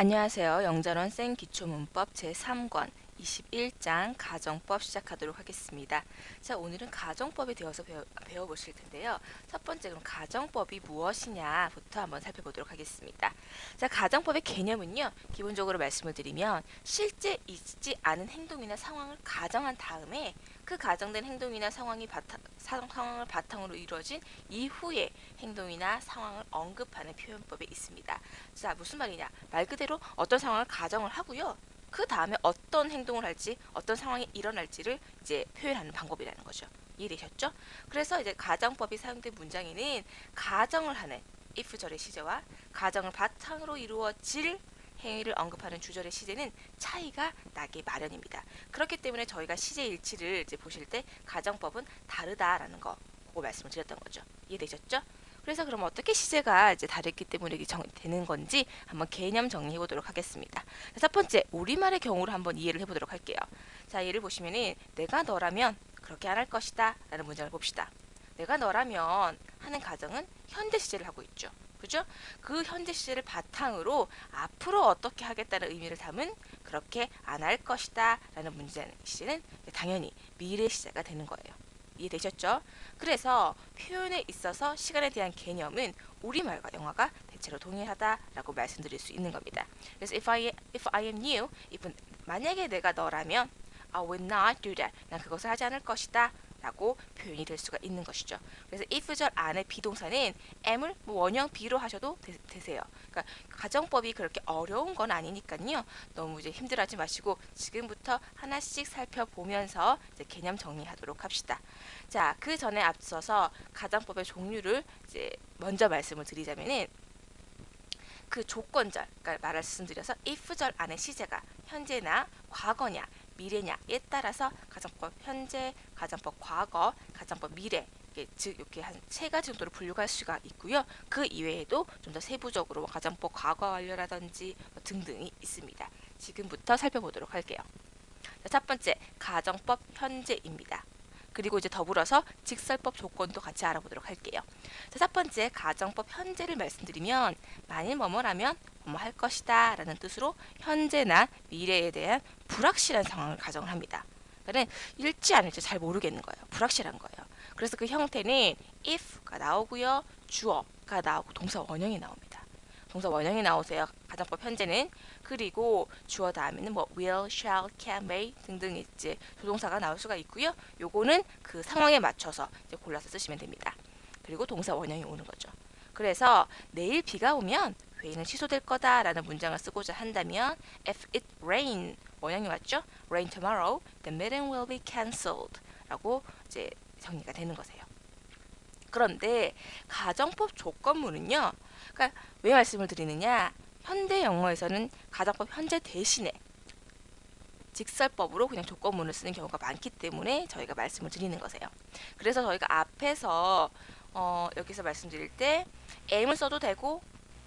안녕하세요. 영전원 생 기초문법 제3권 21장 가정법 시작하도록 하겠습니다. 자, 오늘은 가정법에 대해서 배워보실 텐데요. 첫 번째, 그럼 가정법이 무엇이냐부터 한번 살펴보도록 하겠습니다. 자, 가정법의 개념은요, 기본적으로 말씀을 드리면 실제 있지 않은 행동이나 상황을 가정한 다음에 그 가정된 행동이나 상황을 바탕으로 이루어진 이후의 행동이나 상황을 언급하는 표현법에 있습니다. 자, 무슨 말이냐? 말 그대로 어떤 상황을 가정을 하고요. 그 다음에 어떤 행동을 할지, 어떤 상황이 일어날지를 이제 표현하는 방법이라는 거죠. 이해되셨죠? 그래서 이제 가정법이 사용된 문장에는 가정을 하는 if절의 시제와 가정을 바탕으로 이루어질 행위를 언급하는 주절의 시제는 차이가 나게 마련입니다. 그렇기 때문에 저희가 시제 일치를 이제 보실 때 가정법은 다르다라는 거, 그거 말씀을 드렸던 거죠. 이해되셨죠? 그래서 그럼 어떻게 시제가 이제 다르기 때문에 되는 건지 한번 개념 정리해 보도록 하겠습니다. 첫 번째, 우리말의 경우를 한번 이해를 해보도록 할게요. 자, 예를 보시면은 내가 너라면 그렇게 안 할 것이다 라는 문장을 봅시다. 내가 너라면 하는 가정은 현재 시제를 하고 있죠. 그죠? 그 현재 시제를 바탕으로 앞으로 어떻게 하겠다는 의미를 담은 그렇게 안 할 것이다 라는 문장 시제는 당연히 미래 시제가 되는 거예요. 이해되셨죠? 그래서 표현에 있어서 시간에 대한 개념은 우리말과 영어가 대체로 동일하다라고 말씀드릴 수 있는 겁니다. 그래서 if I am you, 만약에 내가 너라면 I will not do that. 난 그것을 하지 않을 것이다. 라고 표현이 될 수가 있는 것이죠. 그래서 if절 안에 비동사는 am을 원형 be로 하셔도 되세요. 그러니까 가정법이 그렇게 어려운 건 아니니까요. 너무 이제 힘들어하지 마시고 지금부터 하나씩 살펴보면서 이제 개념 정리하도록 합시다. 자, 그 전에 앞서서 가정법의 종류를 이제 먼저 말씀을 드리자면은 그 조건절, 그러니까 말씀드려서 if절 안에 시제가 현재나 과거냐 미래냐에 따라서 가정법 현재, 가정법 과거, 가정법 미래, 즉 이렇게 한 세 가지 정도로 분류할 수가 있고요. 그 이외에도 좀 더 세부적으로 가정법 과거 완료라든지 등등이 있습니다. 지금부터 살펴보도록 할게요. 첫 번째, 가정법 현재입니다. 그리고 이제 더불어서 직설법 조건도 같이 알아보도록 할게요. 첫 번째, 가정법 현재를 말씀드리면 만일 뭐뭐라면 뭐뭐 할 것이다 라는 뜻으로 현재나 미래에 대한 불확실한 상황을 가정을 합니다. 그러니까 일지 않을지 잘 모르겠는 거예요. 불확실한 거예요. 그래서 그 형태는 if가 나오고요. 주어가 나오고 동사 원형이 나옵니다. 동사 원형이 나오세요. 가정법 현재는. 그리고 주어 다음에는 뭐 will, shall, can, may 등등 이제 조동사가 나올 수가 있고요. 요거는 그 상황에 맞춰서 이제 골라서 쓰시면 됩니다. 그리고 동사 원형이 오는 거죠. 그래서 내일 비가 오면 회의는 취소될 거다라는 문장을 쓰고자 한다면 if it rain 원형이 왔죠? rain tomorrow, the meeting will be cancelled 라고 이제 정리가 되는 거세요. 그런데 가정법 조건문은요. 그러니까 왜 말씀을 드리느냐? 현대 영어에서는 가정법 현재 대신에 직설법으로 그냥 조건문을 쓰는 경우가 많기 때문에 저희가 말씀을 드리는 거세요. 그래서 저희가 앞에서 여기서 말씀드릴 때 am을 써도 되고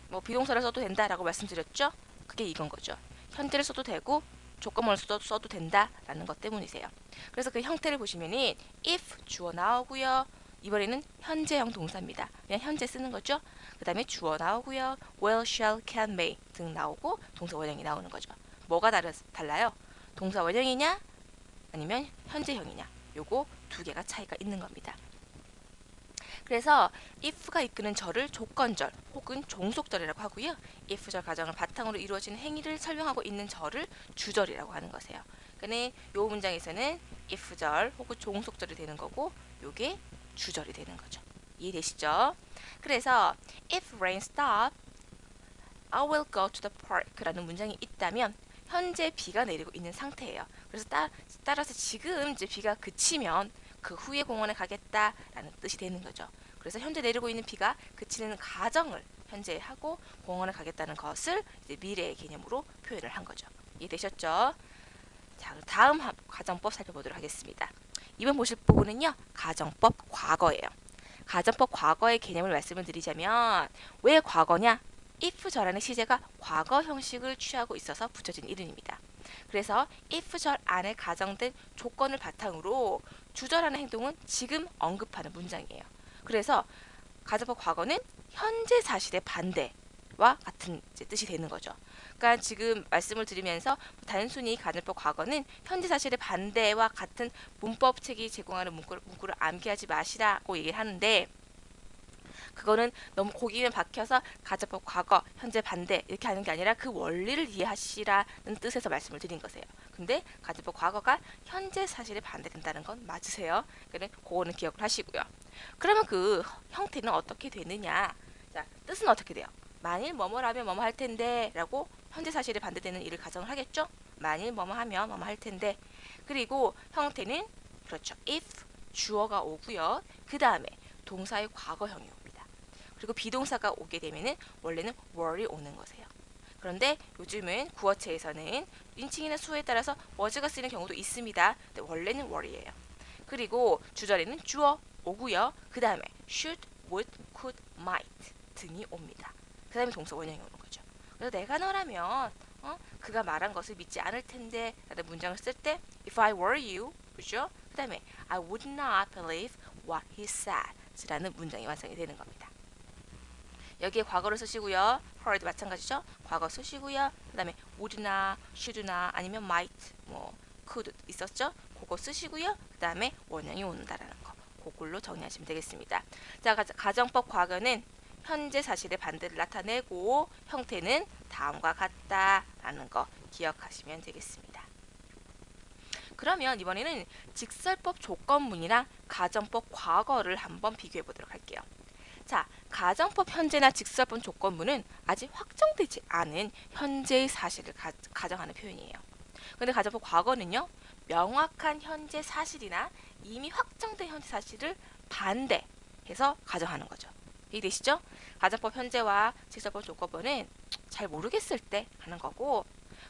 뭐 비동사를 써도 된다라고 말씀드렸죠. 그게 이건 거죠. 현재를 써도 되고 조건문을 써도 된다라는 것 때문이세요. 그래서 그 형태를 보시면은 if 주어 나오고요. 이번에는 현재형 동사입니다. 그냥 현재 쓰는 거죠. 그 다음에 주어 나오고요. will, shall, can, may 등 나오고 동사 원형이 나오는 거죠. 뭐가 달라요? 동사 원형이냐 아니면 현재형이냐, 요거 두 개가 차이가 있는 겁니다. 그래서 if가 이끄는 절을 조건절 혹은 종속절이라고 하고요. if절 가정을 바탕으로 이루어지는 행위를 설명하고 있는 절을 주절이라고 하는 것이에요. 그러니까 요 문장에서는 if절 혹은 종속절이 되는 거고 요게 주절이 되는 거죠. 이해되시죠? 그래서 if rain stop, I will go to the park 라는 문장이 있다면 현재 비가 내리고 있는 상태예요. 그래서 따라서 지금 이제 비가 그치면 그 후에 공원에 가겠다라는 뜻이 되는 거죠. 그래서 현재 내리고 있는 비가 그치는 가정을 현재 하고 공원에 가겠다는 것을 이제 미래의 개념으로 표현을 한 거죠. 이해되셨죠? 자, 다음 가정법 살펴보도록 하겠습니다. 이번 보실 부분은요. 가정법 과거예요. 가정법 과거의 개념을 말씀을 드리자면 왜 과거냐? if 절안의 시제가 과거 형식을 취하고 있어서 붙여진 이름입니다. 그래서 if 절 안에 가정된 조건을 바탕으로 주절하는 행동은 지금 언급하는 문장이에요. 그래서 가정법 과거는 현재 사실의 반대 와 같은 이제 뜻이 되는 거죠. 그러니까 지금 말씀을 드리면서 단순히 가정법 과거는 현재 사실의 반대와 같은 문법책이 제공하는 문구를 암기하지 마시라고 얘기를 하는데, 그거는 너무 고기면 박혀서 가정법 과거, 현재 반대 이렇게 하는 게 아니라 그 원리를 이해하시라는 뜻에서 말씀을 드린 거세요. 근데 가정법 과거가 현재 사실에 반대된다는 건 맞으세요. 그러니까 그거는 기억을 하시고요. 그러면 그 형태는 어떻게 되느냐? 자, 뜻은 어떻게 돼요? 만일 뭐뭐라면 뭐뭐 할 텐데 라고 현재 사실에 반대되는 일을 가정을 하겠죠? 만일 뭐뭐 하면 뭐뭐 할 텐데. 그리고 형태는 그렇죠. if 주어가 오고요. 그 다음에 동사의 과거형이 옵니다. 그리고 비동사가 오게 되면은 원래는 were이 오는 거세요. 그런데 요즘은 구어체에서는 인칭이나 수어에 따라서 was가 쓰이는 경우도 있습니다. 근데 원래는 were이에요. 그리고 주절에는 주어 오고요. 그 다음에 should, would, could, might 등이 옵니다. 그 다음에 동사 원형이 오는 거죠. 그래서 내가 너라면 그가 말한 것을 믿지 않을 텐데 라는 문장을 쓸 때 if I were you, 그죠? 그 다음에 I would not believe what he said 라는 문장이 완성이 되는 겁니다. 여기에 과거를 쓰시고요. heard 마찬가지죠. 과거 쓰시고요. 그 다음에 would나 should나 아니면 might, could 있었죠. 그거 쓰시고요. 그 다음에 원형이 온다라는 거. 그걸로 정리하시면 되겠습니다. 자, 가정법 과거는 현재 사실의 반대를 나타내고 형태는 다음과 같다라는 거 기억하시면 되겠습니다. 그러면 이번에는 직설법 조건문이랑 가정법 과거를 한번 비교해 보도록 할게요. 자, 가정법 현재나 직설법 조건문은 아직 확정되지 않은 현재의 사실을 가정하는 표현이에요. 근데 가정법 과거는요, 명확한 현재 사실이나 이미 확정된 현재 사실을 반대해서 가정하는 거죠. 이해되시죠? 가정법 현재와 직설법 조건문은 잘 모르겠을 때 하는 거고,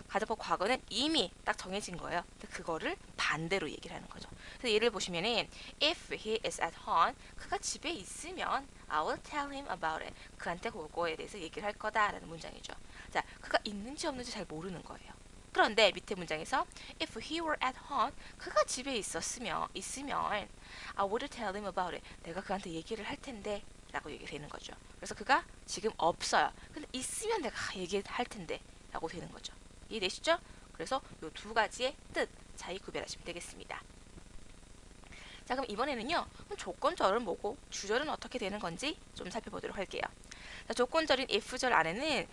가정법 과거는 이미 딱 정해진 거예요. 그거를 반대로 얘기를 하는 거죠. 그래서 예를 보시면은 if he is at home, 그가 집에 있으면 I will tell him about it. 그한테 그거에 대해서 얘기를 할 거다라는 문장이죠. 자, 그가 있는지 없는지 잘 모르는 거예요. 그런데 밑에 문장에서 if he were at home, 그가 집에 있으면 I would tell him about it. 내가 그한테 얘기를 할 텐데 라고 얘기가 되는 거죠. 그래서 그가 지금 없어요. 근데 있으면 내가 얘기할 텐데 라고 되는 거죠. 이해되시죠? 그래서 이 두 가지의 뜻 차이 구별하시면 되겠습니다. 자, 그럼 이번에는요, 조건절은 뭐고 주절은 어떻게 되는 건지 좀 살펴보도록 할게요. 자, 조건절인 if절 안에는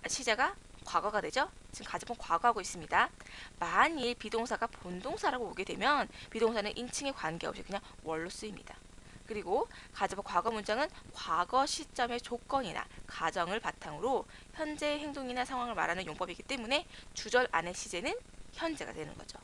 시제가 과거가 되죠? 지금 가정법 과거하고 있습니다. 만일 비동사가 본동사라고 오게 되면 비동사는 인칭에 관계없이 그냥 월로 쓰입니다. 그리고 가정법 과거 문장은 과거 시점의 조건이나 가정을 바탕으로 현재의 행동이나 상황을 말하는 용법이기 때문에 주절 안의 시제는 현재가 되는 거죠.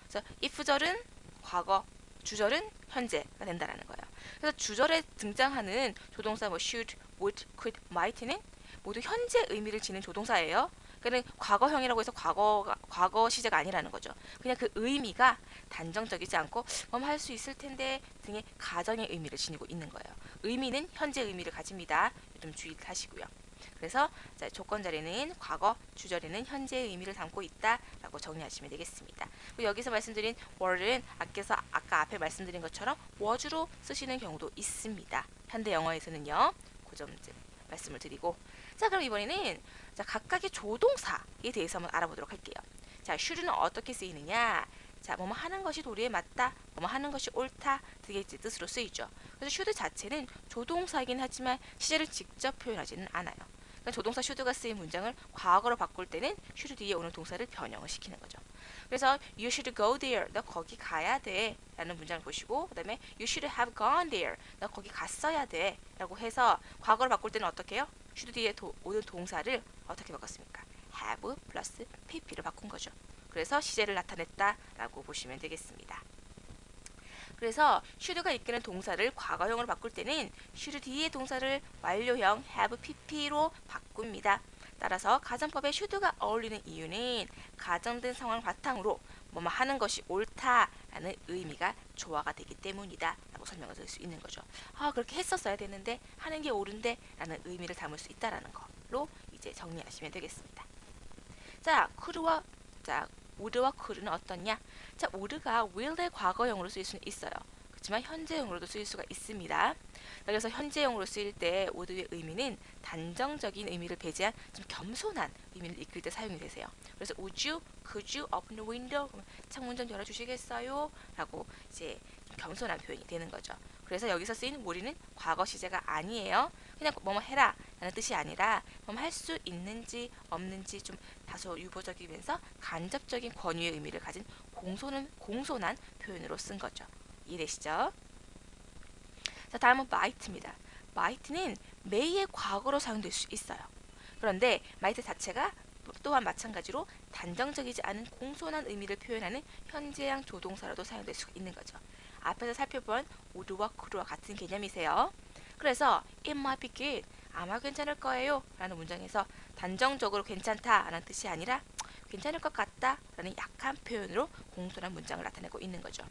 그래서 if절은 과거, 주절은 현재가 된다는 거예요. 그래서 주절에 등장하는 조동사 should, would, could, might는 모두 현재 의미를 지닌 조동사예요. 그러니까 과거형이라고 해서 과거 시제가 아니라는 거죠. 그냥 그 의미가 단정적이지 않고 할 수 있을 텐데 등의 가정의 의미를 지니고 있는 거예요. 의미는 현재 의미를 가집니다. 좀 주의하시고요. 그래서 조건절에는 과거, 주절에는 현재의 의미를 담고 있다라고 정리하시면 되겠습니다. 그리고 여기서 말씀드린 were는 아까 앞에 말씀드린 것처럼 was로 쓰시는 경우도 있습니다. 현대 영어에서는요. 그 점 말씀을 드리고, 자, 그럼 이번에는 각각의 조동사에 대해서 한번 알아보도록 할게요. 자, should는 어떻게 쓰이느냐? 자, 뭐뭐 하는 것이 도리에 맞다, 뭐뭐 하는 것이 옳다 등의 뜻으로 쓰이죠. 그래서 should 자체는 조동사이긴 하지만 시제를 직접 표현하지는 않아요. 그러니까 조동사 should가 쓰인 문장을 과거로 바꿀 때는 should 뒤에 오는 동사를 변형을 시키는 거죠. 그래서 you should go there, 너 거기 가야 돼 라는 문장을 보시고, 그 다음에 you should have gone there, 너 거기 갔어야 돼 라고 해서 과거로 바꿀 때는 어떻게 해요? should 뒤에 오는 동사를 어떻게 바꿨습니까? have 플러스 pp로 바꾼 거죠. 그래서 시제를 나타냈다라고 보시면 되겠습니다. 그래서 should가 이끄는 동사를 과거형으로 바꿀 때는 should 뒤에 동사를 완료형 have pp로 바꿉니다. 따라서 가정법에 should가 어울리는 이유는 가정된 상황을 바탕으로 뭐뭐 하는 것이 옳다라는 의미가 조화가 되기 때문이다 라고 설명을 드릴 수 있는 거죠. 그렇게 했었어야 되는데 하는 게 옳은데 라는 의미를 담을 수 있다라는 걸로 이제 정리하시면 되겠습니다. 자, would와 could는 어떠냐? 자, would가 will의 과거형으로 쓰일 수는 있어요. 그렇지만 현재형으로도 쓰일 수가 있습니다. 그래서 현재형으로 쓰일 때 would의 의미는 단정적인 의미를 배제한 좀 겸손한 의미를 이끌 때 사용이 되세요. 그래서 could you open the window? 창문 좀 열어주시겠어요? 라고 이제 좀 겸손한 표현이 되는 거죠. 그래서 여기서 쓰인 would는 과거 시제가 아니에요. 그냥 뭐뭐 해라 라는 뜻이 아니라 뭐뭐 할 수 있는지 없는지 좀 다소 유보적이면서 간접적인 권유의 의미를 가진 공손한 표현으로 쓴 거죠. 이해되시죠? 자, 다음은 might입니다. might는 may의 과거로 사용될 수 있어요. 그런데 might 자체가 또한 마찬가지로 단정적이지 않은 공손한 의미를 표현하는 현재형 조동사로도 사용될 수 있는 거죠. 앞에서 살펴본 would와 could와 같은 개념이세요. 그래서 it might be good, 아마 괜찮을 거예요 라는 문장에서 단정적으로 괜찮다 라는 뜻이 아니라 괜찮을 것 같다 라는 약한 표현으로 공손한 문장을 나타내고 있는 거죠.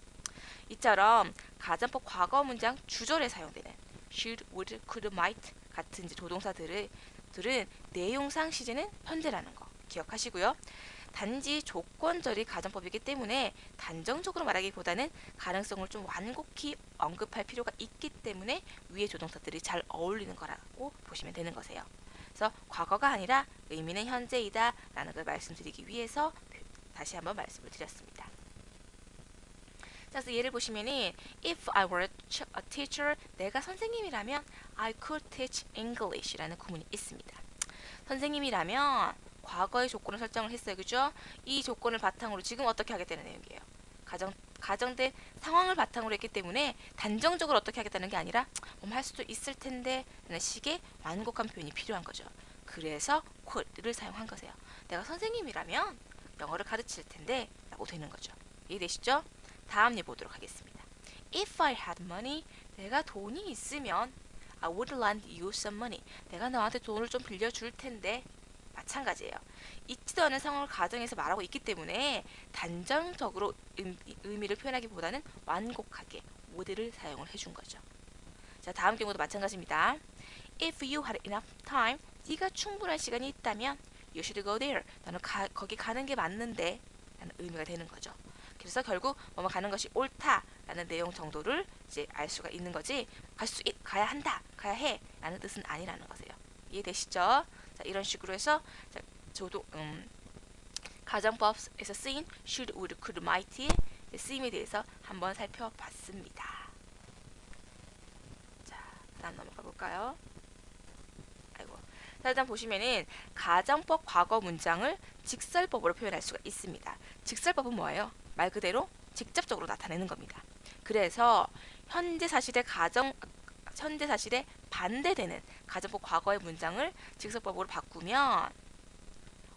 이처럼 가정법 과거 문장 주절에 사용되는 should, would, could, might 같은 이제 조동사들은 내용상 시제는 현재라는 거 기억하시고요. 단지 조건절이 가정법이기 때문에 단정적으로 말하기보다는 가능성을 좀 완곡히 언급할 필요가 있기 때문에 위의 조동사들이 잘 어울리는 거라고 보시면 되는 거세요. 그래서 과거가 아니라 의미는 현재이다 라는 걸 말씀드리기 위해서 다시 한번 말씀을 드렸습니다. 자, 그래서 예를 보시면은 If I were a teacher, 내가 선생님이라면 I could teach English라는 구문이 있습니다. 선생님이라면 과거의 조건을 설정을 했어요. 그죠? 이 조건을 바탕으로 지금 어떻게 하겠다는 내용이에요. 가정된 상황을 바탕으로 했기 때문에 단정적으로 어떻게 하겠다는 게 아니라 할 수도 있을 텐데 라는 식의 완곡한 표현이 필요한 거죠. 그래서 could를 사용한 거세요. 내가 선생님이라면 영어를 가르칠 텐데 라고 되는 거죠. 이해되시죠? 다음 예 보도록 하겠습니다. If I had money, 내가 돈이 있으면 I would lend you some money. 내가 너한테 돈을 좀 빌려줄 텐데 마찬가지예요. 있지도 않은 상황을 가정해서 말하고 있기 때문에 단정적으로 의미를 표현하기보다는 완곡하게 would를 사용을 해준 거죠. 자, 다음 경우도 마찬가지입니다. If you had enough time, 네가 충분한 시간이 있다면 you should go there. 너는 거기 가는 게 맞는데 라는 의미가 되는 거죠. 그래서 결국 뭐뭐 가는 것이 옳다라는 내용 정도를 이제 알 수가 있는 거지 가야 한다, 가야 해 라는 뜻은 아니라는 거세요. 이해되시죠? 자, 이런 식으로 해서 자, 저도 가정법에서 쓰인 should, would, could, might의 쓰임에 대해서 한번 살펴봤습니다. 자, 다음 넘어가 볼까요? 아이고. 자, 일단 보시면은 가정법 과거 문장을 직설법으로 표현할 수가 있습니다. 직설법은 뭐예요? 말 그대로 직접적으로 나타내는 겁니다. 그래서 현재 사실에 반대되는 가정법 과거의 문장을 직설법으로 바꾸면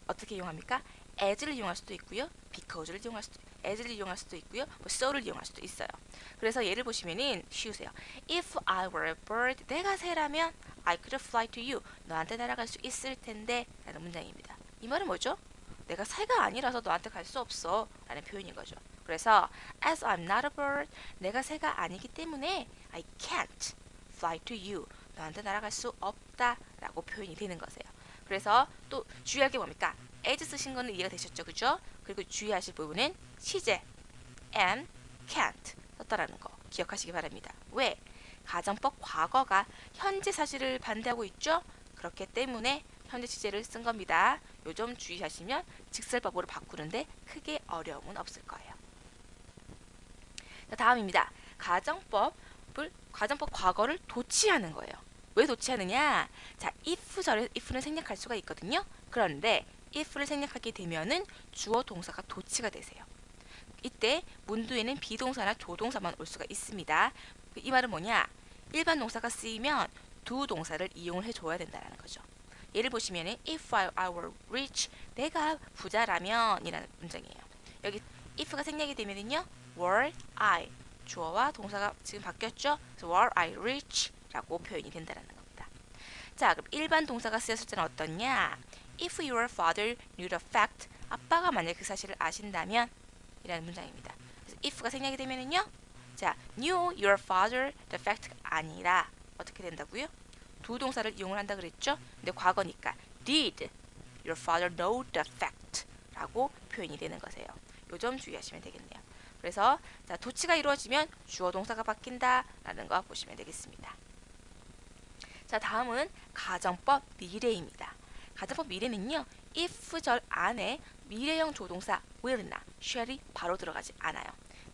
어떻게 이용합니까? as를 이용할 수도 있고요. because를 이용할 수도 as를 이용할 수도 있고요. so를 이용할 수도 있어요. 그래서 예를 보시면은 쉬우세요. If I were a bird, 내가 새라면 I could fly to you. 너한테 날아갈 수 있을 텐데 라는 문장입니다. 이 말은 뭐죠? 내가 새가 아니라서 너한테 갈 수 없어 라는 표현인 거죠. 그래서 as I'm not a bird, 내가 새가 아니기 때문에 I can't fly to you. 너한테 날아갈 수 없다 라고 표현이 되는 거세요. 그래서 또 주의할 게 뭡니까? as 쓰신 거는 이해가 되셨죠? 그죠? 그리고 주의하실 부분은 시제 am, can't 썼다라는 거 기억하시기 바랍니다. 왜? 가정법 과거가 현재 사실을 반대하고 있죠? 그렇기 때문에 현재 시제를 쓴 겁니다. 요 점 주의하시면 직설법으로 바꾸는데 크게 어려움은 없을 거예요. 자, 다음입니다. 가정법 과거를 도치하는 거예요. 왜 도치하느냐? 자, if는 생략할 수가 있거든요. 그런데 if를 생략하게 되면은 주어 동사가 도치가 되세요. 이때 문두에는 비동사나 조동사만 올 수가 있습니다. 이 말은 뭐냐? 일반 동사가 쓰이면 두 동사를 이용을 해줘야 된다는 거죠. 예를 보시면은 if I were rich, 내가 부자라면 이라는 문장이에요. 여기 if가 생략이 되면은요 were I, 주어와 동사가 지금 바뀌었죠? 그래서 were I rich 라고 표현이 된다는 겁니다. 자, 그럼 일반 동사가 쓰였을 때는 어떻냐? If your father knew the fact, 아빠가 만약 그 사실을 아신다면 이라는 문장입니다. 그래서 if가 생략이 되면은요, 자, knew your father the fact 아니라 어떻게 된다고요? 두 동사를 이용을 한다 그랬죠? 근데 과거니까 did your father know the fact 라고 표현이 되는 거세요. 요 점 주의하시면 되겠네요. 그래서 자, 도치가 이루어지면 주어 동사가 바뀐다 라는 거 보시면 되겠습니다. 자, 다음은 가정법 미래입니다. 가정법 미래는요, if절 안에 미래형 조동사 will이나 shall이 바로 들어가지 않아요.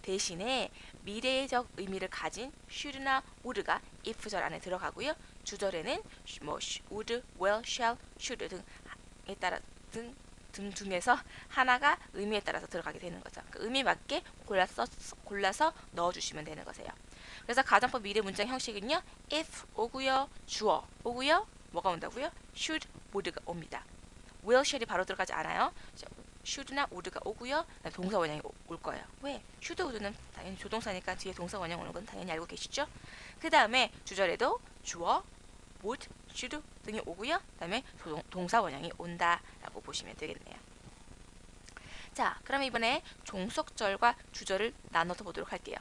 대신에 미래적 의미를 가진 should나 would가 if절 안에 들어가고요. 주절에는 뭐 would, will, shall, should 등에 따라 등 중에서 하나가 의미에 따라서 들어가게 되는 거죠. 그 의미 맞게 골라서 넣어주시면 되는 거세요. 그래서 가정법 미래 문장 형식은요, if 오고요, 주어 오고요, 뭐가 온다고요? should, would가 옵니다. will, shall이 바로 들어가지 않아요. should나 would가 오고요, 동사 원형이 올 거예요. 왜? should, would는 당연히 조동사니까 뒤에 동사 원형 오는 건 당연히 알고 계시죠? 그 다음에 주절에도 주어, would, should 등이 오고요. 그 다음에 동사 원형이 온다라고 보시면 되겠네요. 자, 그럼 이번에 종속절과 주절을 나눠서 보도록 할게요.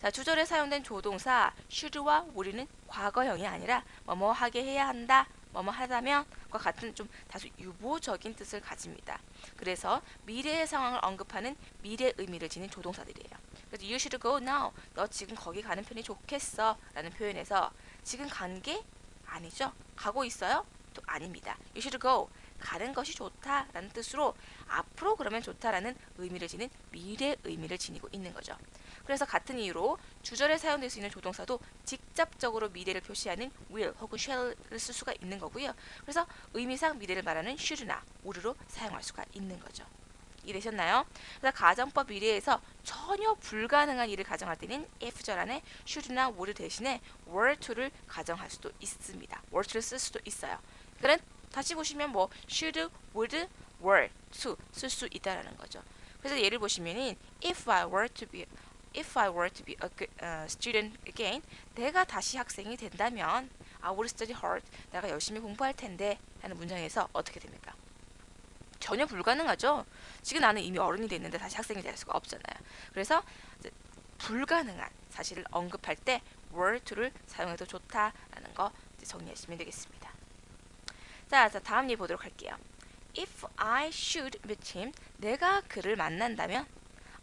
자, 주절에 사용된 조동사 should와 would는 과거형이 아니라 뭐뭐 하게 해야 한다, 뭐뭐 하다면과 같은 좀 다소 유보적인 뜻을 가집니다. 그래서 미래의 상황을 언급하는 미래 의미를 지닌 조동사들이에요. 그래서 you should go now. 너 지금 거기 가는 편이 좋겠어 라는 표현에서 지금 간 게 아니죠. 가고 있어요? 또 아닙니다. You should go. 가는 것이 좋다라는 뜻으로 앞으로 그러면 좋다라는 의미를 지닌 미래 의미를 지니고 있는 거죠. 그래서 같은 이유로 주절에 사용될 수 있는 조동사도 직접적으로 미래를 표시하는 will 혹은 shall을 쓸 수가 있는 거고요. 그래서 의미상 미래를 말하는 should나 would로 사용할 수가 있는 거죠. 이해되셨나요? 그래서 가정법 미래에서 전혀 불가능한 일을 가정할 때는 if절 안에 should나 would 대신에 were to를 가정할 수도 있습니다. were to를 쓸 수도 있어요. 그런 다시 보시면 뭐 should, would, were to 쓸 수 있다라는 거죠. 그래서 예를 보시면은 if I were to be a good, student again, 내가 다시 학생이 된다면 I would study hard. 내가 열심히 공부할 텐데 하는 문장에서 어떻게 됩니까? 전혀 불가능하죠. 지금 나는 이미 어른이 됐는데 다시 학생이 될 수가 없잖아요. 그래서 불가능한 사실을 언급할 때 were to를 사용해도 좋다라는 거 정리하시면 되겠습니다. 자, 다음 예 보도록 할게요. If I should meet him, 내가 그를 만난다면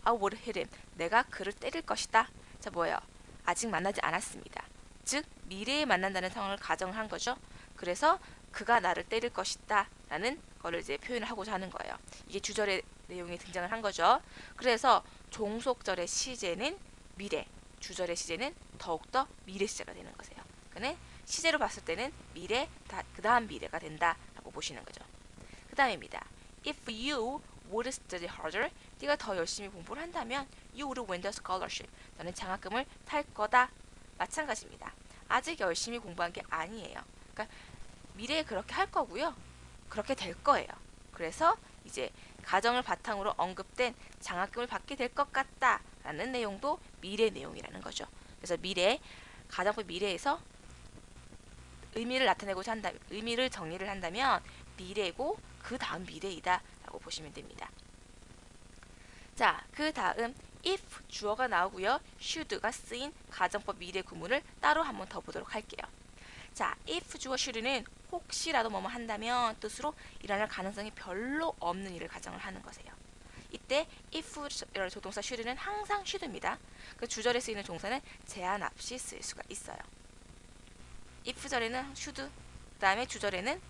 I would hit him. 내가 그를 때릴 것이다. 자, 뭐예요? 아직 만나지 않았습니다. 즉, 미래에 만난다는 상황을 가정한 거죠. 그래서 그가 나를 때릴 것이다 라는 거를 이제 표현을 하고자 하는 거예요. 이게 주절의 내용이 등장을 한 거죠. 그래서 종속절의 시제는 미래, 주절의 시제는 더욱더 미래 시제가 되는 거세요. 그는 시제로 봤을 때는 미래, 그 다음 미래가 된다라고 보시는 거죠. 그 다음입니다. If you would study harder, 네가 더 열심히 공부를 한다면 you would win the scholarship. 너는 장학금을 탈 거다. 마찬가지입니다. 아직 열심히 공부한 게 아니에요. 그러니까 미래에 그렇게 할 거고요. 그렇게 될 거예요. 그래서 이제 가정을 바탕으로 언급된 장학금을 받게 될 것 같다라는 내용도 미래 내용이라는 거죠. 그래서 미래, 가정법 미래에서 의미를 나타내고자 한다면, 의미를 정리를 한다면 미래고 그 다음 미래이다라고 보시면 됩니다. 자, 그 다음 if 주어가 나오고요. should가 쓰인 가정법 미래 구문을 따로 한번 더 보도록 할게요. 자, if 주어 should는 혹시라도 뭐뭐 한다면 뜻으로 일어날 가능성이 별로 없는 일을 가정을 하는 거세요. 이때 if 조동사 should는 항상 should입니다. 그 주절에 쓰이는 동사는 제한 없이 쓰일 수가 있어요. if 절에는 should, 그 다음에 주절에는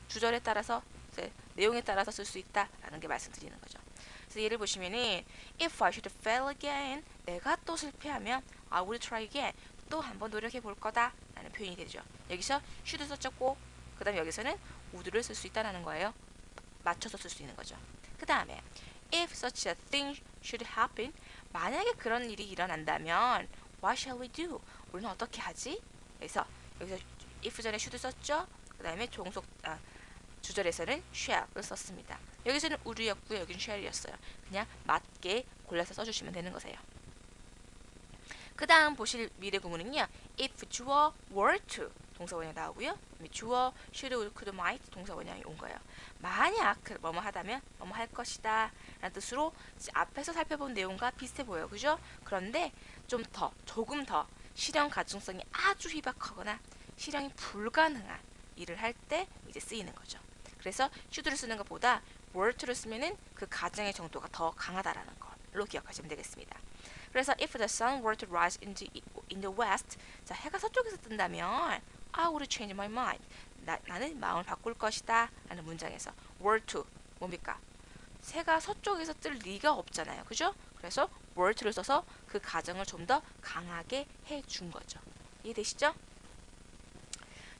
주절에 따라서 내용에 따라서 쓸 수 있다라는 게 말씀드리는 거죠. 그래서 예를 보시면은 if I should fail again, 내가 또 실패하면 I will try again, 또 한번 노력해 볼 거다 라는 표현이 되죠. 여기서 should 썼고 그 다음에 여기서는 would를 쓸 수 있다는 거예요. 맞춰서 쓸 수 있는 거죠. 그 다음에 if such a thing should happen, 만약에 그런 일이 일어난다면 what shall we do? 우리는 어떻게 하지? 그래서 여기서 if 전에 should 썼죠. 그 다음에 주절에서는 shall을 썼습니다. 여기서는 would였고요. 여기는 shall이었어요. 그냥 맞게 골라서 써주시면 되는 거세요. 그 다음 보실 미래 구문은요. if 주어 were to 동사 원형 나오고요. 주어 should, would, could, might 동사 원형이 온 거예요. 만약 뭐뭐 하다면 뭐뭐 할 것이다 라는 뜻으로 앞에서 살펴본 내용과 비슷해 보여요. 그죠? 그런데 조금 더 실현 가중성이 아주 희박하거나 실현이 불가능한 일을 할 때 이제 쓰이는 거죠. 그래서 should를 쓰는 것보다 were to를 쓰면은 그 가정의 정도가 더 강하다라는 걸로 기억하시면 되겠습니다. 그래서 if the sun were to rise in the west, 자, 해가 서쪽에서 뜬다면 I would change my mind. 나는 마음을 바꿀 것이다 라는 문장에서 were to 뭡니까? 새가 서쪽에서 뜰 리가 없잖아요. 그죠? 그래서 were to를 써서 그 가정을 좀 더 강하게 해준 거죠. 이해되시죠?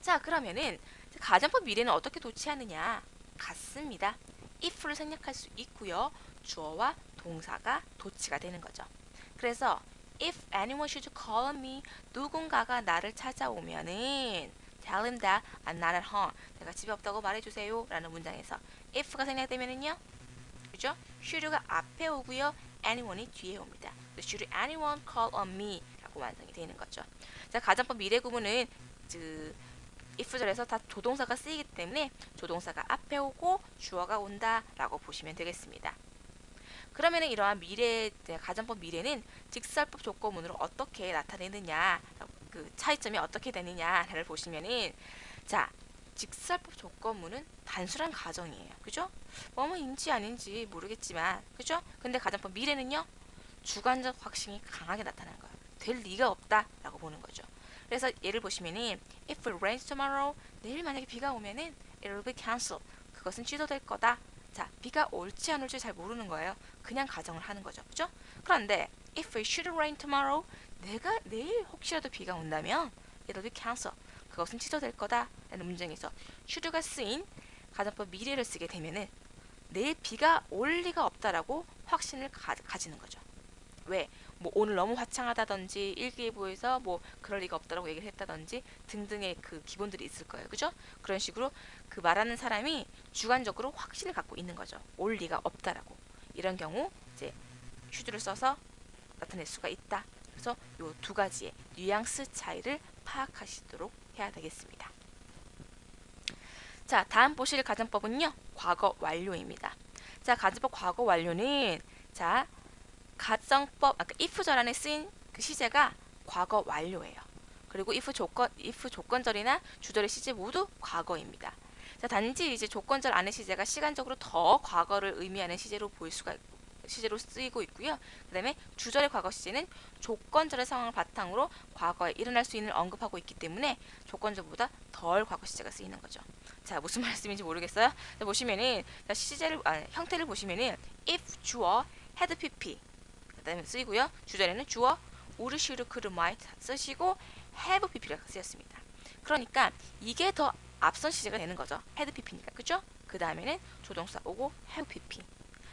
자, 그러면은 가정법 미래는 어떻게 도치하느냐? 같습니다. if를 생략할 수 있고요. 주어와 동사가 도치가 되는 거죠. 그래서 if anyone should call on me, 누군가가 나를 찾아오면은 tell him that I'm not at home. 내가 집에 없다고 말해주세요. 라는 문장에서 if가 생략되면은요. 그죠? should가 앞에 오고요. anyone이 뒤에 옵니다. should anyone call on me? 라고 완성이 되는 거죠. 자, 가정법 미래 구문은 if절에서 다 조동사가 쓰이기 때문에 조동사가 앞에 오고 주어가 온다라고 보시면 되겠습니다. 그러면 이러한 미래, 가정법 미래는 직설법 조건문으로 어떻게 나타내느냐, 그 차이점이 어떻게 되느냐를 보시면은, 자, 직설법 조건문은 단순한 가정이에요. 그죠? 뭐뭐인지 아닌지 모르겠지만, 그죠? 근데 가정법 미래는요, 주관적 확신이 강하게 나타나는 거예요. 될 리가 없다라고 보는 거죠. 그래서 예를 보시면은 if it rains tomorrow, 내일 만약에 비가 오면은 it will be cancelled. 그것은 취소될 거다. 자, 비가 올지 안 올지 잘 모르는 거예요. 그냥 가정을 하는 거죠. 그죠? 그런데 if it should rain tomorrow, 내가 내일 혹시라도 비가 온다면 it will be cancelled. 그것은 취소될 거다. 라는 문장에서 should가 쓰인 가정법 미래를 쓰게 되면은 내일 비가 올 리가 없다라고 확신을 가지는 거죠. 왜? 뭐 오늘 너무 화창하다든지 일기예보에서 뭐 그럴 리가 없다라고 얘기를 했다든지 등등의 그 기본들이 있을 거예요. 그죠? 그런 식으로 그 말하는 사람이 주관적으로 확신을 갖고 있는 거죠. 올 리가 없다라고. 이런 경우 이제 should를 써서 나타낼 수가 있다. 그래서 이 두 가지의 뉘앙스 차이를 파악하시도록 해야 되겠습니다. 자, 다음 보실 가정법은요. 과거 완료입니다. 자, 가정법 과거 완료는 자, 가정법 아까 if절 안에 쓰인 그 시제가 과거 완료예요. 그리고 if 조건절이나 주절의 시제 모두 과거입니다. 자, 단지 이제 조건절 안의 시제가 시간적으로 더 과거를 의미하는 시제로 쓰이고 있고요. 그다음에 주절의 과거 시제는 조건절의 상황을 바탕으로 과거에 일어날 수 있는 언급하고 있기 때문에 조건절보다 덜 과거 시제가 쓰이는 거죠. 자, 무슨 말씀인지 모르겠어요. 자, 보시면은 형태를 보시면은 if 주어 had pp 그다음에 쓰이고요. 주절에는 주어 would, should, could, might 쓰시고 have pp가 쓰였습니다. 그러니까 이게 더 앞선 시제가 되는 거죠. had pp니까. 그죠? 그 다음에는 조동사 오고 have pp.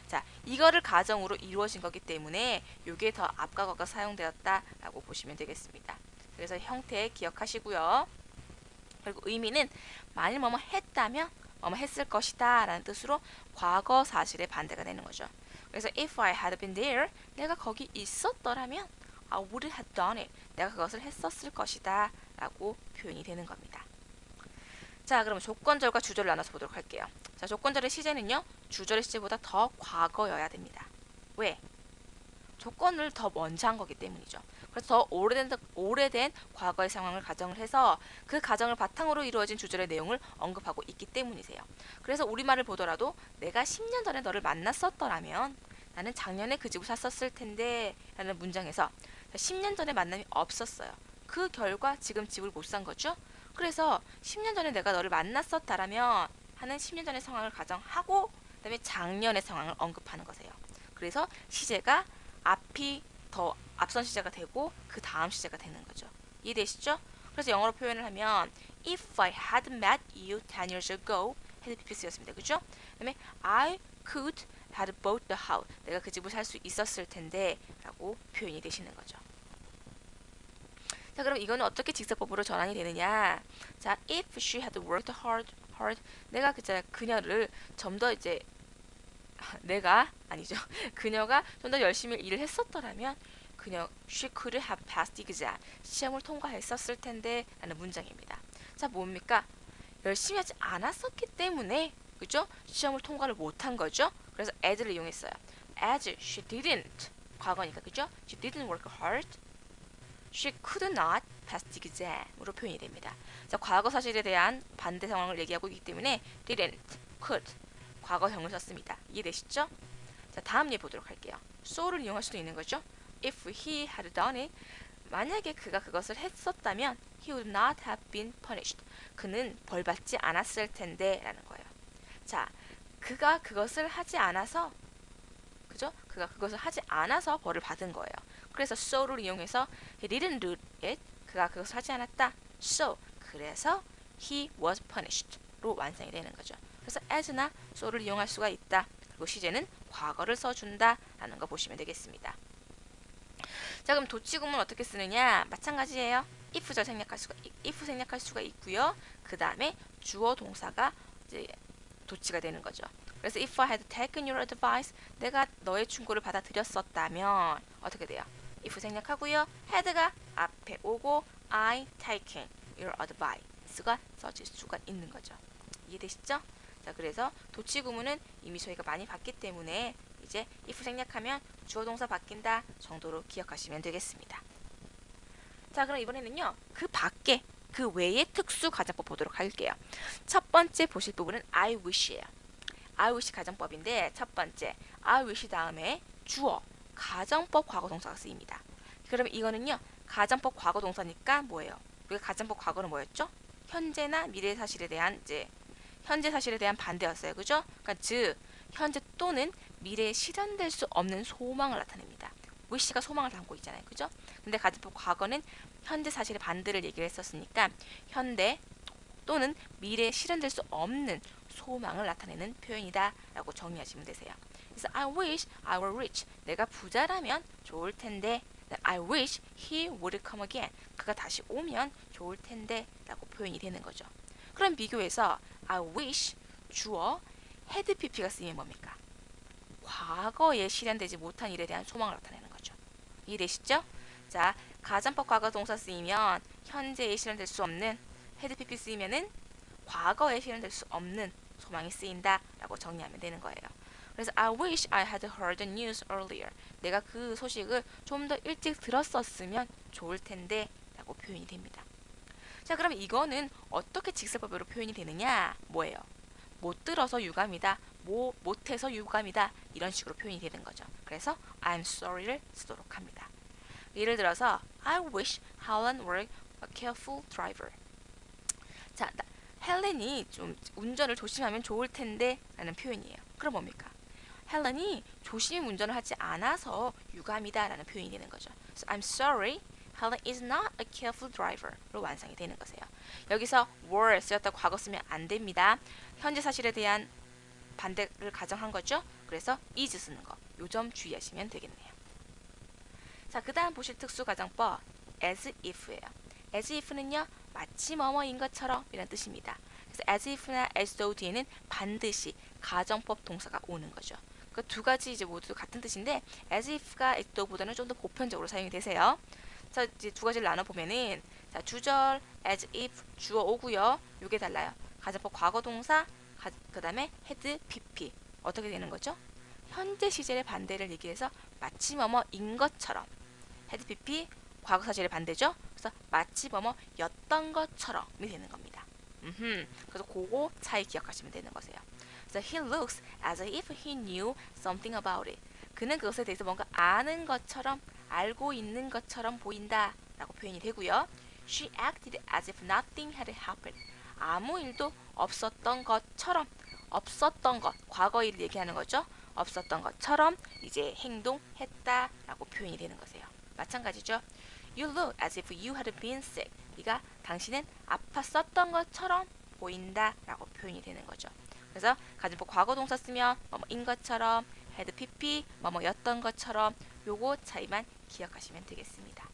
자, 이거를 가정으로 이루어진 거기 때문에 이게 더 앞과거가 사용되었다라고 보시면 되겠습니다. 그래서 형태 기억하시고요. 그리고 의미는 만일 뭐뭐 했다면 뭐뭐 했을 것이다 라는 뜻으로 과거 사실의 반대가 되는 거죠. 그래서 if I had been there, 내가 거기 있었더라면 I would have done it. 내가 그것을 했었을 것이다 라고 표현이 되는 겁니다. 자, 그럼 조건절과 주절을 나눠서 보도록 할게요. 자, 조건절의 시제는요. 주절의 시제보다 더 과거여야 됩니다. 왜? 조건을 더 먼저 한 거기 때문이죠. 그래서 더 오래된 과거의 상황을 가정을 해서 그 가정을 바탕으로 이루어진 주절의 내용을 언급하고 있기 때문이세요. 그래서 우리말을 보더라도 내가 10년 전에 너를 만났었더라면 나는 작년에 그 집을 샀었을 텐데 라는 문장에서 10년 전에 만남이 없었어요. 그 결과 지금 집을 못 산 거죠. 그래서 10년 전에 내가 너를 만났었다라면 하는 10년 전의 상황을 가정하고 그다음에 작년의 상황을 언급하는 거세요. 그래서 시제가 앞이 더 앞선 시제가 되고 그 다음 시제가 되는 거죠. 이해되시죠? 그래서 영어로 표현을 하면 If I had met you 10 years ago had pp 쓰였습니다. 그죠? 그다음에 I could had bought the house. 내가 그 집을 살 수 있었을 텐데 라고 표현이 되시는 거죠. 자, 그럼 이거는 어떻게 직설법으로 전환이 되느냐? 자, if she had worked hard, 내가 그녀를 좀 더 이제 내가 아니죠. 그녀가 좀 더 열심히 일을 했었더라면 she could have passed the exam. 시험을 통과했었을 텐데 라는 문장입니다. 자, 뭡니까? 열심히 하지 않았었기 때문에 그죠? 시험을 통과를 못한 거죠. 그래서 as를 이용했어요. as she didn't 과거니까 그죠? she didn't work hard. She could not pass the exam으로 표현이 됩니다. 자, 과거 사실에 대한 반대 상황을 얘기하고 있기 때문에 didn't, could 과거형을 썼습니다. 이해되시죠? 자, 다음 예 보도록 할게요. so를 이용할 수도 있는 거죠. If he had done it, 만약에 그가 그것을 했었다면 he would not have been punished. 그는 벌 받지 않았을 텐데 라는 거예요. 자, 그가 그것을 하지 않아서 그죠? 그가 그것을 하지 않아서 벌을 받은 거예요. 그래서 so를 이용해서 he didn't do it. 그가 그것을 하지 않았다. So 그래서 he was punished로 완성이 되는 거죠. 그래서 as나 so를 이용할 수가 있다. 그리고 시제는 과거를 써준다 라는 거 보시면 되겠습니다. 자, 그럼 도치구문 어떻게 쓰느냐? 마찬가지예요. if 생략할 수가 있고요. 그 다음에 주어 동사가 이제 도치가 되는 거죠. 그래서 if I had taken your advice, 내가 너의 충고를 받아들였었다면 어떻게 돼요? if 생략하고요. had가 앞에 오고 I taken your advice가 써질 수가 있는 거죠. 이해되시죠? 자, 그래서 도치 구문은 이미 저희가 많이 봤기 때문에 이제 if 생략하면 주어 동사 바뀐다 정도로 기억하시면 되겠습니다. 자, 그럼 이번에는요. 그 외의 특수 가정법 보도록 할게요. 첫 번째 보실 부분은 I wish예요. I wish 가정법인데 첫 번째 I wish 다음에 주어 가정법 과거 동사가 쓰입니다. 그러면 이거는요. 가정법 과거 동사니까 뭐예요? 우리가 가정법 과거는 뭐였죠? 현재나 미래 사실에 대한 현재 사실에 대한 반대였어요. 그죠? 그러니까 즉 현재 또는 미래에 실현될 수 없는 소망을 나타냅니다. wish가 소망을 담고 있잖아요. 그죠? 근데 가정법 과거는 현재 사실의 반대를 얘기를 했었으니까 현대 또는 미래에 실현될 수 없는 소망을 나타내는 표현이다 라고 정리하시면 되세요. 그래서 I wish I were rich. 내가 부자라면 좋을 텐데. I wish he would come again. 그가 다시 오면 좋을 텐데 라고 표현이 되는 거죠. 그럼 비교해서 I wish 주어 had pp가 쓰이면 뭡니까? 과거에 실현되지 못한 일에 대한 소망을 나타내는 거죠. 이해되시죠? 자, 가정법 과거 동사 쓰이면 현재에 실현될 수 없는 had pp 쓰이면은 과거에 실현될 수 없는 소망이 쓰인다 라고 정리하면 되는 거예요. 그래서 I wish I had heard the news earlier. 내가 그 소식을 좀 더 일찍 들었었으면 좋을 텐데 라고 표현이 됩니다. 자, 그럼 이거는 어떻게 직설법으로 표현이 되느냐? 뭐예요? 못 들어서 유감이다. 못해서 유감이다. 이런 식으로 표현이 되는 거죠. 그래서 I'm sorry를 쓰도록 합니다. 예를 들어서 I wish Helen were a careful driver. 자, 헬렌이 좀 운전을 조심하면 좋을 텐데 라는 표현이에요. 그럼 뭡니까? 헬렌이 조심 운전을 하지 않아서 유감이다 라는 표현이 되는 거죠. So I'm sorry, Helen is not a careful driver로 완성이 되는 거세요. 여기서 were 쓰였다고 과거 쓰면 안 됩니다. 현재 사실에 대한 반대를 가정한 거죠. 그래서 is 쓰는 거. 요 점 주의하시면 되겠네요. 자, 그 다음 보실 특수 가정법 as if예요. as if는요. 마치 뭐뭐인 것처럼 이런 뜻입니다. 그래서 as if나 as though 뒤에는 반드시 가정법 동사가 오는 거죠. 그 두 가지 이제 모두 같은 뜻인데 as if가 as though보다는 좀 더 보편적으로 사용이 되세요. 자, 이제 두 가지를 나눠 보면은 자, 주절 as if 주어 오고요. 요게 달라요. 가정법 과거 동사 그다음에 had pp 어떻게 되는 거죠? 현재 시제의 반대를 얘기해서 마치 뭐뭐인 것처럼 had pp 과거 사실의 반대죠. 그래서 마치 뭐뭐였던 것처럼이 되는 겁니다. 그래서 그거 차이 기억하시면 되는 거세요. 그래서 he looks as if he knew something about it. 그는 그것에 대해서 뭔가 아는 것처럼 알고 있는 것처럼 보인다 라고 표현이 되고요. She acted as if nothing had happened. 아무 일도 없었던 것처럼 없었던 것 과거 일을 얘기하는 거죠. 없었던 것처럼 이제 행동했다 라고 표현이 되는 거세요. 마찬가지죠. You look as if you had been sick. 네가 당신은 아팠었던 것처럼 보인다 라고 표현이 되는 거죠. 그래서 가정법 과거 동사 쓰면 뭐뭐인 것처럼 had pp 뭐뭐였던 것처럼 요거 차이만 기억하시면 되겠습니다.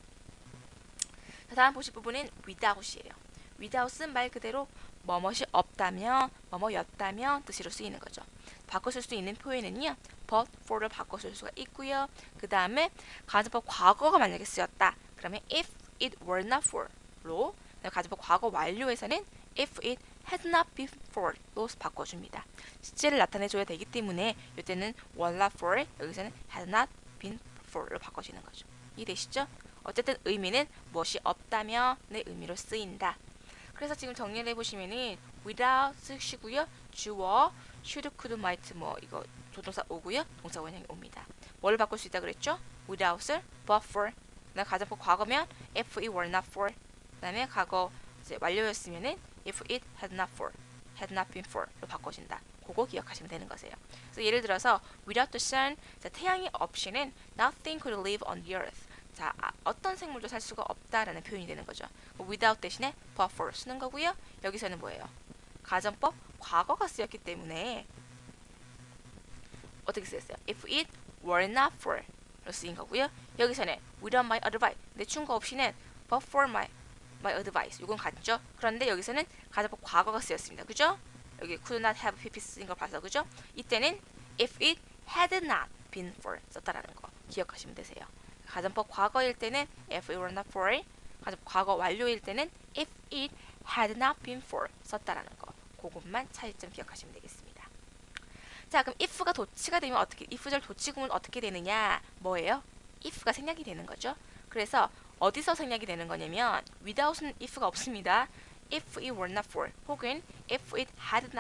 자, 다음 보실 부분은 without이에요. without은 말 그대로 뭐뭇이 없다면 뭐뭐였다면 뜻으로 쓰이는 거죠. 바꿔 쓸 수 있는 표현은요. but for를 바꿔 쓸 수가 있고요. 그 다음에 가정법 과거가 만약에 쓰였다. 그러면 if it were not for로 가정법 과거 완료에서는 if it had not been for로 바꿔줍니다. 시제를 나타내줘야 되기 때문에 이때는 were not for 여기서는 had not been for로 바꿔주는 거죠. 이해되시죠? 어쨌든 의미는 무엇이 없다면의 의미로 쓰인다. 그래서 지금 정리를 해보시면은 without 쓰시고요. 주어 should, could, might 뭐 이거 조동사 오고요. 동사 원형이 옵니다. 뭘 바꿀 수 있다 그랬죠? without을 but for 그다음 가정법 과거면 if it were not for. 그다음에 과거 이제 완료였으면은 if it had not been for로 바꿔진다. 그거 기억하시면 되는 거세요. 그래서 예를 들어서 without the sun, 자, 태양이 없이는 nothing could live on the earth. 자, 어떤 생물도 살 수가 없다라는 표현이 되는 거죠. without 대신에 but for 쓰는 거고요. 여기서는 뭐예요? 가정법 과거가 쓰였기 때문에 어떻게 쓰였어요? If it were not for로 쓰인 거고요. 여기서는 without my advice, 내 충고 없이는 but for my advice, 이건 같죠? 그런데 여기서는 가정법 과거가 쓰였습니다. 그죠? 여기 could not have pp 쓰인 걸 봐서 그죠? 이때는 if it had not been for 썼다라는 거 기억하시면 되세요. 가정법 과거일 때는 if it were not for, 가정법 과거 완료일 때는 if it had not been for 썼다라는 거 그것만 차이점 기억하시면 되겠습니다. 자, 그럼 if가 도치가 되면 어떻게, if절 도치구문 어떻게 되느냐? 뭐예요? if가 생략이 되는 거죠. 그래서 어디서 생략이 되는 거냐면 without은 if가 없습니다. if it were not for 혹은 if it had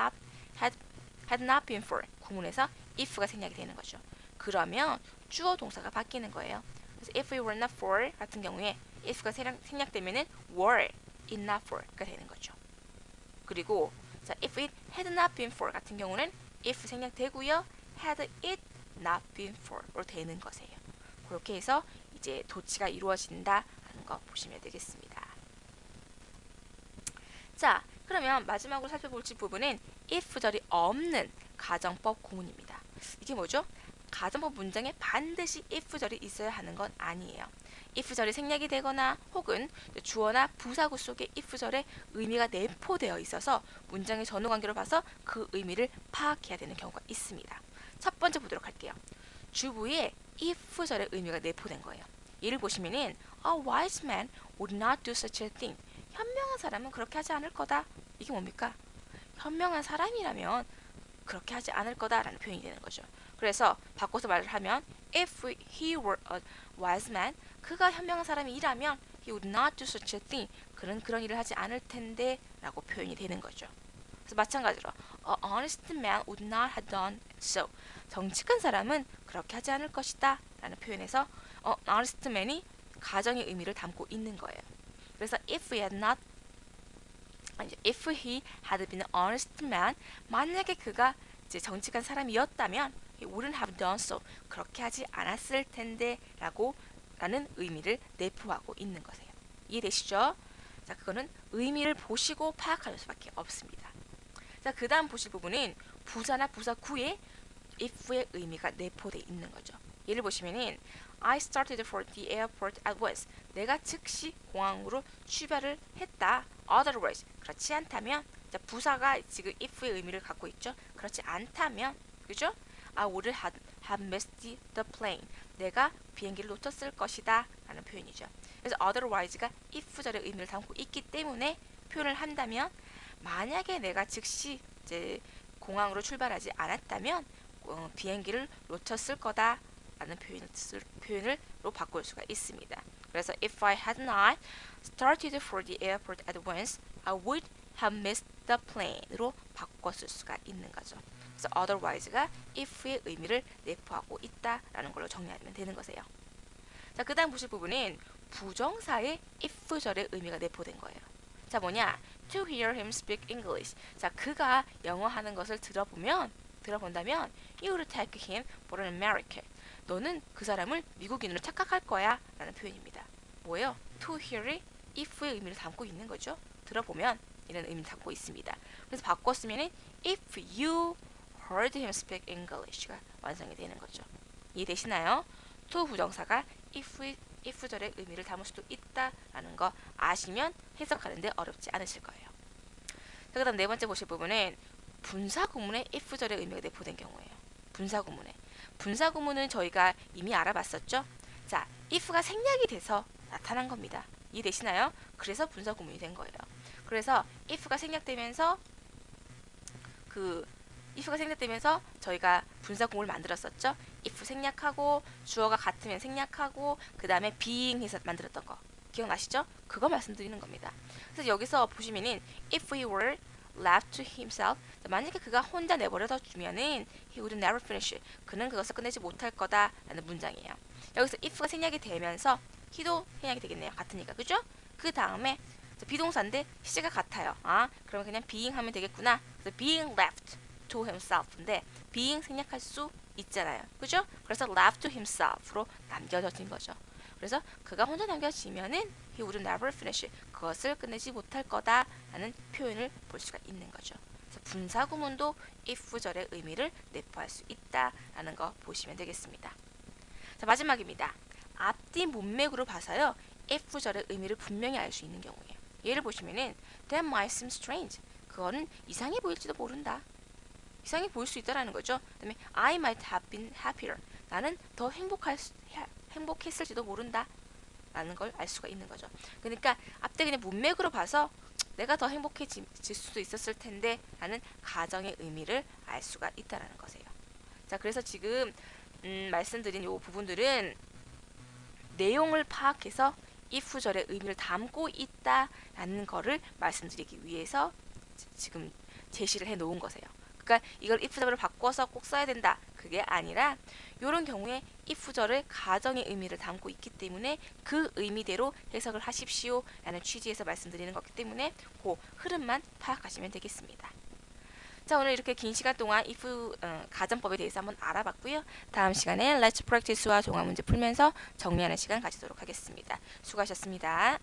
not been for 구문에서 if가 생략이 되는 거죠. 그러면 주어 동사가 바뀌는 거예요. 그래서 if it were not for 같은 경우에 if가 생략되면은 were it not for가 되는 거죠. 그리고 자, if it had not been for 같은 경우는 if 생략되고요. had it not been for로 되는 거세요. 그렇게 해서 이제 도치가 이루어진다라는 거 보시면 되겠습니다. 자, 그러면 마지막으로 살펴볼 부분은 if절이 없는 가정법 구문입니다. 이게 뭐죠? 가정법 문장에 반드시 if절이 있어야 하는 건 아니에요. if절이 생략이 되거나 혹은 주어나 부사구 속에 if절의 의미가 내포되어 있어서 문장의 전후 관계로 봐서 그 의미를 파악해야 되는 경우가 있습니다. 첫 번째 보도록 할게요. 주부에 if절의 의미가 내포된 거예요. 예를 보시면은 A wise man would not do such a thing. 현명한 사람은 그렇게 하지 않을 거다. 이게 뭡니까? 현명한 사람이라면 그렇게 하지 않을 거다라는 표현이 되는 거죠. 그래서 바꿔서 말을 하면 if he were a wise man, 그가 현명한 사람이라면 he would not do such a thing. 그는 그런 일을 하지 않을 텐데 라고 표현이 되는 거죠. 그래서 마찬가지로 a honest man would not have done so. 정직한 사람은 그렇게 하지 않을 것이다 라는 표현에서 honest man이 가정의 의미를 담고 있는 거예요. 그래서 if he had been an honest man, 만약에 그가 이제 정직한 사람이었다면 he wouldn't have done so. 그렇게 하지 않았을 텐데 라는 의미를 내포하고 있는 거세요. 이해되시죠? 자, 그거는 의미를 보시고 파악할 수밖에 없습니다. 자, 그 다음 보실 부분은 부사나 부사구에 if의 의미가 내포되어 있는 거죠. 예를 보시면은 I started for the airport at once. 내가 즉시 공항으로 출발을 했다. Otherwise, 그렇지 않다면, 자, 부사가 지금 if의 의미를 갖고 있죠. 그렇지 않다면, 그죠? I would have missed the plane. 내가 비행기를 놓쳤을 것이다 라는 표현이죠. 그래서 otherwise가 if절의 의미를 담고 있기 때문에 표현을 한다면, 만약에 내가 즉시 이제 공항으로 출발하지 않았다면 비행기를 놓쳤을 거다 라는 표현으로 바꿀 수가 있습니다. 그래서 if I had not started for the airport at once, I would have missed the plane으로 바꿨을 수가 있는 거죠. 그래서 otherwise가 if의 의미를 내포하고 있다라는 걸로 정리하면 되는 거세요. 자, 그 다음 보실 부분은 부정사의 if절의 의미가 내포된 거예요. 자, 뭐냐? To hear him speak English. 자, 그가 영어 하는 것을 들어본다면 you would take him for an American. 너는 그 사람을 미국인으로 착각할 거야 라는 표현입니다. 뭐예요? To hear이 if의 의미를 담고 있는 거죠. 들어보면 이런 의미를 담고 있습니다. 그래서 바꿨으면 if you heard him speak English가 완성이 되는 거죠. 이해되시나요? to 부정사가 if절의 의미를 담을 수도 있다라는 거 아시면 해석하는데 어렵지 않으실 거예요. 자, 그 다음 네 번째 보실 부분은 분사구문의 if절의 의미가 내포된 경우예요. 분사구문은 저희가 이미 알아봤었죠? 자, if가 생략이 돼서 나타난 겁니다. 이해되시나요? 그래서 분사구문이 된 거예요. 그래서 if가 생략되면서 저희가 분사구문을 만들었었죠? if 생략하고 주어가 같으면 생략하고 그 다음에 being 해서 만들었던 거 기억나시죠? 그거 말씀드리는 겁니다. 그래서 여기서 보시면은 if he were left to himself, 만약에 그가 혼자 내버려둬 주면은 he would never finish. 그는 그것을 끝내지 못할 거다라는 문장이에요. 여기서 if가 생략이 되면서 he도 해야 되겠네요. 같으니까. 그죠? 그 다음에 비동사인데 시제가 같아요. 그러면 그냥 being 하면 되겠구나. 그래서 being left to himself인데 being 생략할 수 있잖아요. 그죠? 그래서 left to himself로 남겨진 거죠. 그래서 그가 혼자 남겨지면은 he would never finish. 그것을 끝내지 못할 거다라는 표현을 볼 수가 있는 거죠. 그래서 분사 구문도 if절의 의미를 내포할 수 있다라는 거 보시면 되겠습니다. 자, 마지막입니다. 앞뒤 문맥으로 봐서요. if절의 의미를 분명히 알 수 있는 경우예요. 예를 보시면은 that might seem strange. 그거는 이상해 보일지도 모른다. 이상해 보일 수 있다라는 거죠. 그다음에 I might have been happier. 나는 더 행복했을지도 모른다. 라는 걸 알 수가 있는 거죠. 그러니까 앞에 그냥 문맥으로 봐서 내가 더 행복해질 수도 있었을 텐데 라는 가정의 의미를 알 수가 있다라는 거세요. 자, 그래서 지금 말씀드린 이 부분들은 내용을 파악해서 if절의 의미를 담고 있다라는 거를 말씀드리기 위해서 지금 제시를 해 놓은 거세요. 그러니까 이걸 if절을 바꿔서 꼭 써야 된다. 그게 아니라 이런 경우에 if절을 가정의 의미를 담고 있기 때문에 그 의미대로 해석을 하십시오 라는 취지에서 말씀드리는 거기 때문에 그 흐름만 파악하시면 되겠습니다. 자, 오늘 이렇게 긴 시간 동안 if 가정법에 대해서 한번 알아봤고요. 다음 시간에 Let's Practice와 종합 문제 풀면서 정리하는 시간 가지도록 하겠습니다. 수고하셨습니다.